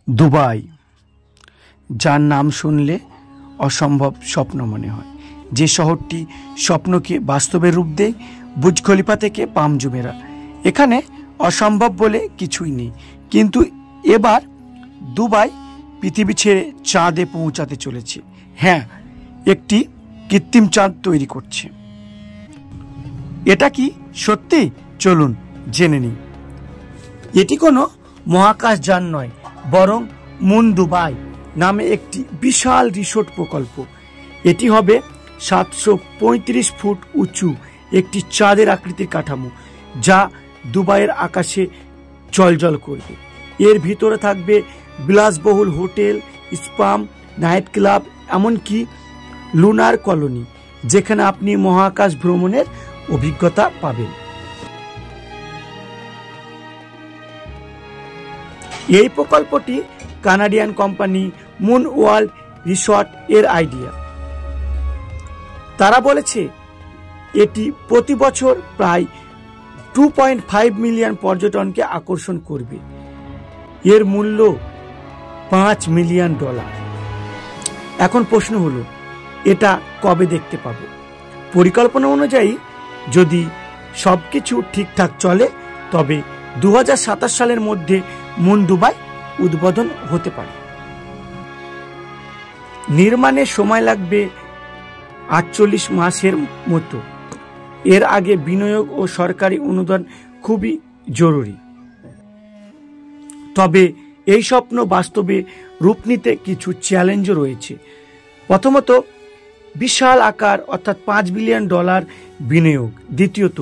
Dubai, যার নাম শুনলে অসম্ভব স্বপ্ন মনে হয়। যে শহরটি স্বপ্নকে বাস্তবে রূপ দেয়, বুর্জ খলিফা থেকে পাম জুমেরা। এখানে অসম্ভব বলে কিছুই নেই। কিন্তু এবার দুবাই পৃথিবী ছেড়ে চাঁদে পৌঁছাতে চলেছে। হ্যাঁ, একটি কৃত্রিম চাঁদ তৈরি করছে। এটা কি সত্যি? চলুন জেনে নিই। এটি কোনো মহাকাশযান নয়, বরং মুন দুবাই নামে একটি বিশাল রিসোর্ট প্রকল্প। এটি হবে 735 ফুট উঁচু একটি চাঁদের আকৃতির কাঠামো, যা দুবাইয়ের আকাশে জ্বলজ্বল করবে। এর ভিতরে থাকবে বিলাসবহুল হোটেল, স্পাম, নাইট ক্লাব, এমনকি লুনার কলোনি, যেখানে আপনি মহাকাশ ভ্রমণের অভিজ্ঞতা পাবেন। এই প্রকল্পটি Canadian company moon world resort এর আইডিয়া। তারা বলেছে এটি প্রতি বছর প্রায় 2.5 মিলিয়ন পর্যটনকে আকর্ষণ করবে। এর মূল্য $5 মিলিয়ন। এখন প্রশ্ন হলো, এটা কবে দেখতে পাবো? পরিকল্পনা অনুযায়ী যদি সবকিছু ঠিকঠাক চলে, তবে 2027 সালের মধ্যে মুন দুবাই উদ্বোধন হতে পারে। নির্মাণে সময় লাগবে 48 মাসের মতো। এর আগে বিনিয়োগ ও সরকারি অনুদান খুবই জরুরি। তবে এই স্বপ্ন বাস্তবে রূপ নিতে কিছু চ্যালেঞ্জও রয়েছে। প্রথমত, বিশাল আকার অর্থাৎ $5 বিলিয়ন বিনিয়োগ। দ্বিতীয়ত,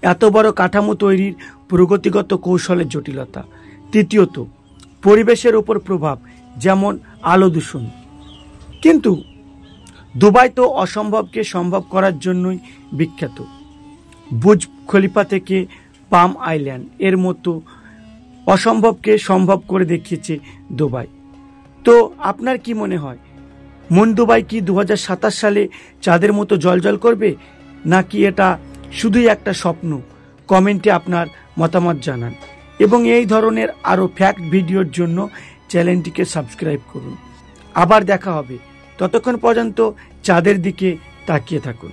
এত বড় কাঠামো তৈরির প্রগতিগত কৌশলের জটিলতা। তৃতীয়ত, পরিবেশের ওপর প্রভাব, যেমন আলো দূষণ। কিন্তু দুবাই তো অসম্ভবকে সম্ভব করার জন্যই বিখ্যাত। বুর্জ খলিফা থেকে পাম আইল্যান্ড এর মতো অসম্ভবকে সম্ভব করে দেখিয়েছে দুবাই। তো আপনার কি মনে হয়, মুন দুবাই কি 2027 সালে চাঁদের মতো জ্বলজ্বল করবে, নাকি এটা শুধুই একটা স্বপ্ন? কমেন্টে আপনার মতামত জানান এবং এই ধরনের আরও ফ্যাক্ট ভিডিওর জন্য চ্যানেলটিকে সাবস্ক্রাইব করুন। আবার দেখা হবে, ততক্ষণ পর্যন্ত চাঁদের দিকে তাকিয়ে থাকুন।